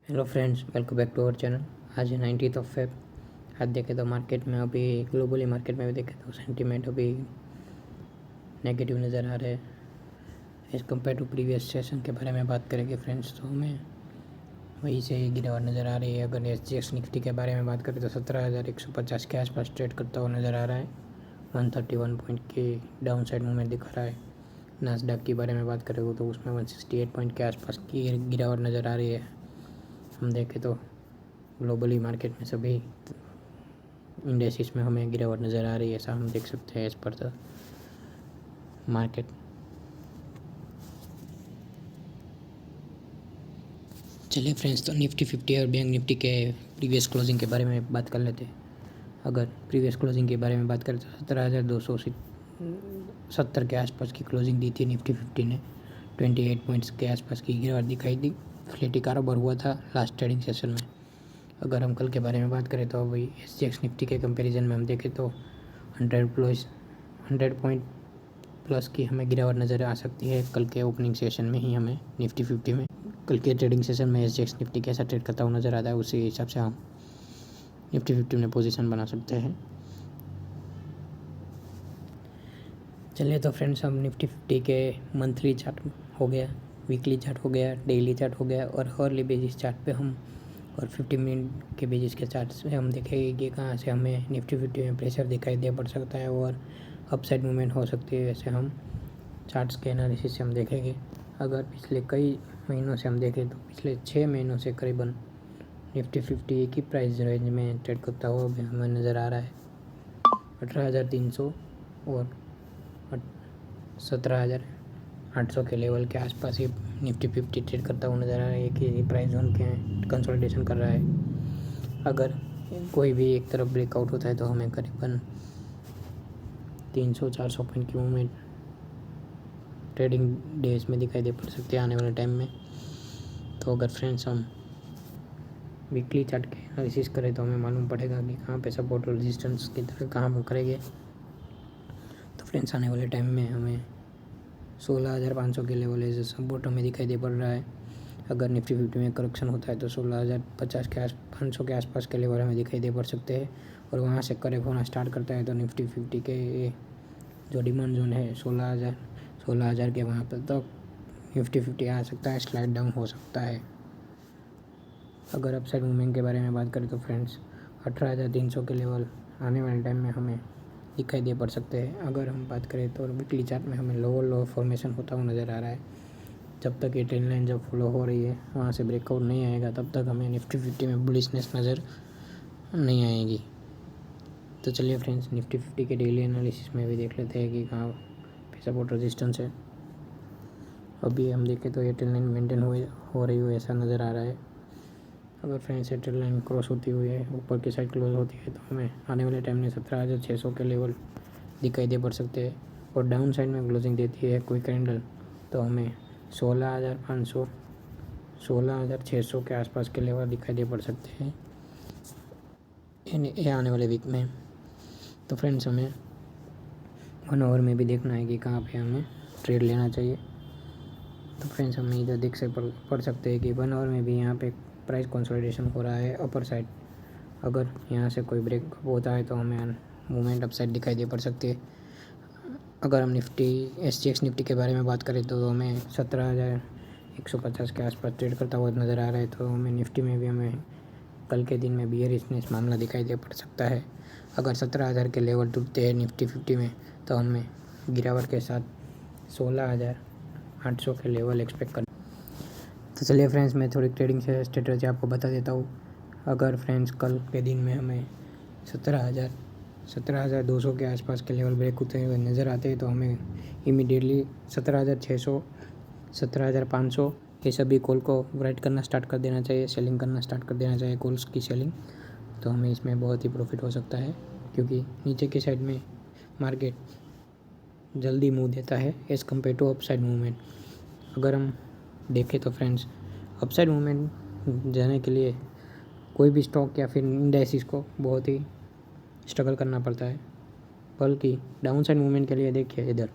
Hello friends, welcome back to our channel. आज है 19th of Feb. आज देखें तो मार्केट में अभी ग्लोबली मार्केट में भी देखें तो सेंटीमेंट अभी नेगेटिव नज़र आ रहे हैं as compared to previous session के बारे में बात करेंगे फ्रेंड्स। तो हमें वहीं से गिरावट नज़र आ रही है। अगर SGX निफ्टी के बारे में बात करें तो 17,150 के आसपास ट्रेड करता हुआ नज़र आ रहा है। 131 पॉइंट की डाउन साइड मूवमेंट दिखा रहा है। नास्डैक के बारे में बात करें तो उसमें 168 पॉइंट के आसपास की गिरावट नज़र आ रही है। हम देखें तो ग्लोबली मार्केट में सभी इंडेसिस में हमें गिरावट नज़र आ रही है, ऐसा हम देख सकते हैं एज पर द मार्केट। चलिए फ्रेंड्स, तो निफ्टी 50 और बैंक निफ्टी के प्रीवियस क्लोजिंग के बारे में बात कर लेते हैं। अगर प्रीवियस क्लोजिंग के बारे में बात करें तो 17,270 के आसपास की क्लोजिंग दी थी निफ्टी 50 ने। 28 पॉइंट्स के आसपास की गिरावट दिखाई दी। फ्लैटी कारोबार हुआ था लास्ट ट्रेडिंग सेशन में। अगर हम कल के बारे में बात करें तो वही SGX निफ्टी के कंपैरिजन में हम देखें तो 100 पॉइंट प्लस की हमें गिरावट नज़र आ सकती है कल के ओपनिंग सेशन में ही। हमें निफ्टी 50 में कल के ट्रेडिंग सेशन में SGX निफ्टी कैसा ट्रेड करता हुआ नज़र आता है, उसी हिसाब से हम निफ्टी 50 में पोजीशन बना सकते हैं। चलिए तो फ्रेंड्स, हम निफ्टी 50 के मंथली चार्ट हो गया, वीकली चार्ट हो गया, डेली चार्ट हो गया और हॉर्ली बेसिस चार्ट पे हम और 50 मिनट के बेसिस के चार्ट से हम देखेंगे कि कहाँ से हमें निफ्टी 50 में प्रेशर दिखाई दे पड़ सकता है और अपसाइड मूवमेंट हो सकती है। वैसे हम चार्ट्स के एनालिसिस से हम देखेंगे। अगर पिछले कई महीनों से हम देखें तो पिछले 6 महीनों से करीबन निफ्टी 50 एक ही प्राइस रेंज में ट्रेड करता हुआ भी हमें नज़र आ रहा है। 18,300 और 17,800 के लेवल के आसपास ही निफ्टी 50 ट्रेड करता हुआ नज़र आ रहा है कि प्राइस जोन के कंसोलिडेशन कर रहा है। अगर कोई भी एक तरफ ब्रेकआउट होता है तो हमें करीबन 300-400 पॉइंट की मूवमेंट ट्रेडिंग डेज में दिखाई दे पड़ सकती है आने वाले टाइम में। तो अगर फ्रेंड्स हम वीकली चार्ट के एनालिसिस करें तो हमें मालूम पड़ेगा कि कहाँ पे सपोर्ट और रेजिस्टेंस की तरह कहाँ पर करेंगे। तो फ्रेंड्स, आने वाले टाइम में हमें 16,500 के लेवल एज सपोर्ट हमें दिखाई दे पड़ रहा है। अगर निफ्टी 50 में करेक्शन होता है तो 16,050 के 500 के आसपास के लेवल हमें दिखाई दे पड़ सकते हैं और वहाँ से करेक्ट होना स्टार्ट करता है तो निफ्टी 50 के जो डिमांड जोन है 16,000 के वहाँ पर तक निफ्टी 50 आ सकता है, स्लाइड डाउन हो सकता है। अगर अपसाइड मूवमेंट के बारे में बात करें तो फ्रेंड्स 18,300 के लेवल आने वाले टाइम में हमें दिखाई दे पड़ सकते हैं। अगर हम बात करें तो वीकली चार्ट में हमें लोअर फॉर्मेशन होता हुआ नज़र आ रहा है। जब तक ये ट्रेंड लाइन जब फॉलो हो रही है वहाँ से ब्रेकआउट नहीं आएगा तब तक हमें निफ्टी 50 में बुलिशनेस नज़र नहीं आएगी। तो चलिए फ्रेंड्स, निफ्टी 50 के डेली एनालिसिस में भी देख लेते हैं कि कहाँ पे सपोर्ट रेजिस्टेंस है। अभी हम देखें तो ये ट्रेंड लाइन मेंटेन हो रही हो ऐसा नज़र आ रहा है। अगर फ्रेंड्स ये ट्रेंड लाइन क्रॉस होती हुई है ऊपर की साइड क्लोज होती है तो हमें आने वाले टाइम में 17,600 के लेवल दिखाई दे पड़ सकते हैं और डाउन साइड में क्लोजिंग देती है कोई कैंडल तो हमें 16,500 16,600 के आसपास के लेवल दिखाई दे पड़ सकते हैं ये आने वाले वीक में। तो फ्रेंड्स, हमें 1 आवर में भी देखना है कि कहाँ पे हमें ट्रेड लेना चाहिए। तो फ्रेंड्स, हम इधर देख से पढ़ सकते हैं कि 1 आवर में भी यहाँ पे प्राइस कंसोलिडेशन हो रहा है अपर साइड। अगर यहाँ से कोई ब्रेक होता है तो हमें मूवमेंट अप साइड दिखाई दे पड़ सकती है। अगर हम निफ्टी SGX निफ्टी के बारे में बात करें तो हमें 17,150 के आसपास ट्रेड करता हुआ नज़र आ रहा है। तो हमें निफ्टी में भी हमें कल के दिन में बियरिशनेस मामला दिखाई दे पड़ सकता है। अगर 17,000 के लेवल टूटते हैं निफ्टी 50 में तो हमें गिरावट के साथ 16,800 के लेवल एक्सपेक्ट कर। तो चलिए फ्रेंड्स, मैं थोड़ी ट्रेडिंग से स्ट्रेटजी आपको बता देता हूँ। अगर फ्रेंड्स कल के दिन में हमें 17,200 के आसपास के लेवल ब्रेक होते हुए नज़र आते हैं तो हमें इमीडिएटली 17,600 17,500 ये सभी कॉल को राइट करना स्टार्ट कर देना चाहिए, सेलिंग करना स्टार्ट कर देना चाहिए कॉल्स की सेलिंग। तो हमें इसमें बहुत ही प्रॉफिट हो सकता है क्योंकि नीचे की साइड में मार्केट जल्दी मूव देता है as compared to upside movement. अगर हम देखें तो फ्रेंड्स, अपसाइड मूवमेंट जाने के लिए कोई भी स्टॉक या फिर इंडेक्स को बहुत ही स्ट्रगल करना पड़ता है, बल्कि डाउन साइड मूवमेंट के लिए देखिए इधर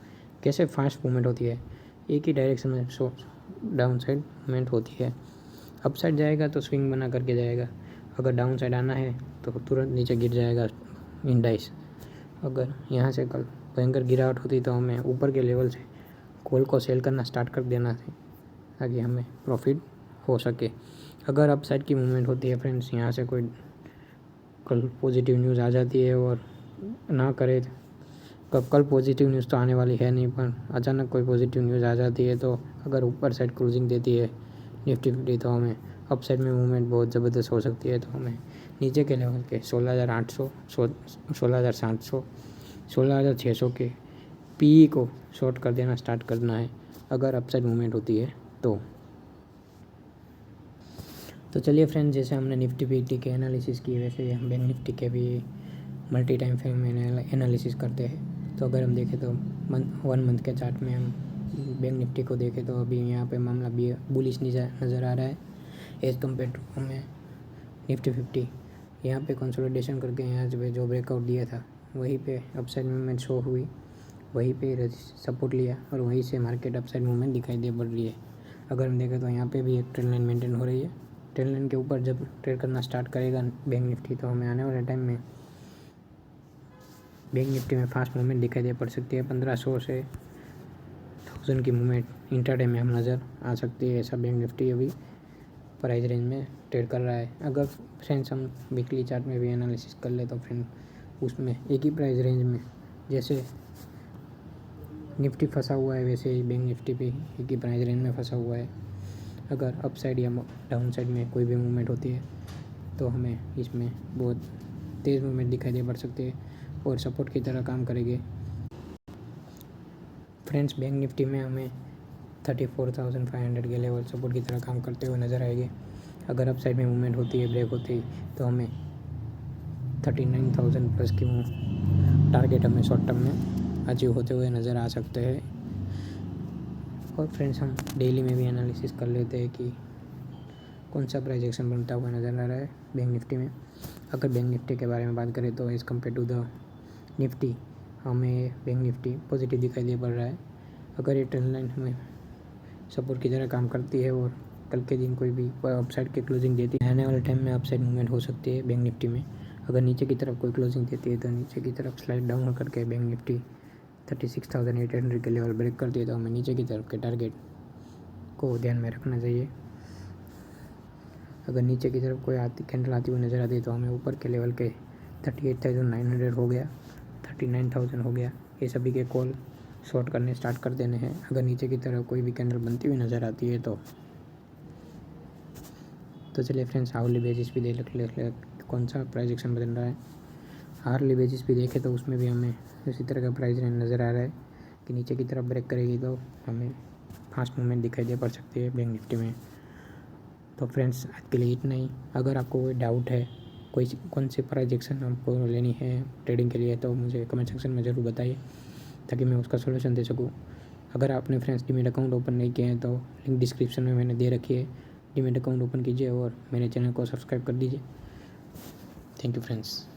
कैसे फास्ट मूवमेंट होती है, एक ही डायरेक्शन में डाउन साइड मूवमेंट होती है। अप साइड जाएगा तो स्विंग बना करके जाएगा, अगर डाउन साइड आना है तो तुरंत नीचे गिर जाएगा इंडाइस। अगर यहाँ से कल भयंकर गिरावट होती तो हमें ऊपर के लेवल से कॉल को सेल करना स्टार्ट कर देना था ताकि हमें प्रॉफिट हो सके। अगर अप साइड की मूवमेंट होती है फ्रेंड्स, यहाँ से कोई कल पॉजिटिव न्यूज़ आ जाती है और ना करे कल पॉजिटिव न्यूज़ तो आने वाली है नहीं, पर अचानक कोई पॉजिटिव न्यूज़ आ जाती है तो अगर ऊपर साइड क्लोजिंग देती है निफ्टी 50 तो हमें अप साइड में मूवमेंट बहुत ज़बरदस्त हो सकती है। तो हमें नीचे के लेवल के 16,800, 16,700, 16,600 के पीई को शॉर्ट कर देना स्टार्ट करना है अगर अप साइड मूवमेंट होती है तो चलिए फ्रेंड्स, जैसे हमने निफ्टी 50 के एनालिसिस की वैसे हम बैंक निफ्टी के भी मल्टी टाइम फ्रेम में एनालिसिस करते हैं। तो अगर हम देखें तो 1 मंथ के चार्ट में हम बैंक निफ्टी को देखें तो अभी यहाँ पे मामला बुलिश नज़र आ रहा है एज़ कम्पेयर टू हमें निफ्टी 50। यहाँ पे कंसोलिडेशन करके यहाँ जो ब्रेकआउट दिया था वहीं पे अपसाइड मूवमेंट शो हुई, वहीं पे सपोर्ट लिया और वहीं से मार्केट अपसाइड मूवमेंट दिखाई दे पड़ रही है। अगर हम देखें तो यहाँ पे भी एक ट्रेंड लाइन मेंटेन हो रही है। ट्रेंड लाइन के ऊपर जब ट्रेड करना स्टार्ट करेगा बैंक निफ्टी तो हमें आने वाले टाइम में बैंक निफ्टी में फास्ट मूवमेंट दिखाई दे पड़ सकती है। 1500 से 1000 की मूवमेंट इंट्राडे में हम नज़र आ सकती है। ऐसा बैंक निफ्टी अभी प्राइस रेंज में ट्रेड कर रहा है। अगर फ्रेंड्स हम वीकली चार्ट में भी एनालिसिस कर ले तो फ्रेंड उसमें एक ही प्राइस रेंज में जैसे निफ्टी फंसा हुआ है वैसे ही बैंक निफ्टी भी एक ही प्राइस रेंज में फंसा हुआ है। अगर अप साइड या डाउन साइड में कोई भी मूवमेंट होती है तो हमें इसमें बहुत तेज़ मूवमेंट दिखाई दे पड़ सकती है और सपोर्ट की तरह काम करेंगे। फ्रेंड्स बैंक निफ्टी में हमें 34,500 के लेवल सपोर्ट की तरह काम करते हुए नज़र आएंगे। अगर अप साइड में मूवमेंट होती है, ब्रेक होती है तो हमें 39,000 प्लस की टारगेट हमें शॉर्ट टर्म में अचीव होते हुए नज़र आ सकते हैं। और फ्रेंड्स हम डेली में भी एनालिसिस कर लेते हैं कि कौन सा प्राइस एक्शन बनता हुआ नज़र आ रहा है बैंक निफ्टी में। अगर बैंक निफ्टी के बारे में बात करें तो as compared to the Nifty हमें बैंक निफ्टी पॉजिटिव दिखाई दे पड़ रहा है। अगर ये ट्रेंड लाइन हमें सपोर्ट की तरह काम करती है और कल के दिन कोई भी अपसाइड की क्लोजिंग देती है, आने वाले टाइम में अपसाइड मूवमेंट हो सकती है बैंक निफ्टी में। अगर नीचे की तरफ कोई क्लोजिंग देती है तो नीचे की तरफ स्लाइड डाउन करके बैंक निफ्टी 36,800 के लेवल ब्रेक करती है तो हमें नीचे की तरफ के टारगेट को ध्यान में रखना चाहिए। अगर नीचे की तरफ कोई कैंडल आती हुई नज़र आती है तो हमें ऊपर के लेवल के 38,900 हो गया, 39,000 हो गया, ये सभी के कॉल शॉर्ट करने स्टार्ट कर देने हैं। अगर नीचे की तरफ कोई भी कैंडल बनती हुई नज़र आती है तो चलिए फ्रेंड्स आवरली बेसिस भी देख ले कौन सा प्राइस एक्शन बदल रहा है। आवरली बेसिस भी देखें तो उसमें भी हमें इसी तरह का प्राइस रेंज नज़र आ रहा है कि नीचे की तरफ ब्रेक करेगी तो हमें फास्ट मूवमेंट दिखाई दे पड़ सकती है बैंक निफ्टी में। तो फ्रेंड्स आज के लिए इतना ही। अगर आपको कोई डाउट है कौन सी प्राइस एक्शन आपको लेनी है ट्रेडिंग के लिए तो मुझे कमेंट सेक्शन में ज़रूर बताइए ताकि मैं उसका सोल्यूशन दे सकूँ। अगर आपने फ्रेंड्स डीमैट अकाउंट ओपन नहीं किया है तो लिंक डिस्क्रिप्शन में मैंने दे रखी है, डीमैट अकाउंट ओपन कीजिए और मेरे चैनल को सब्सक्राइब कर दीजिए। Thank you friends.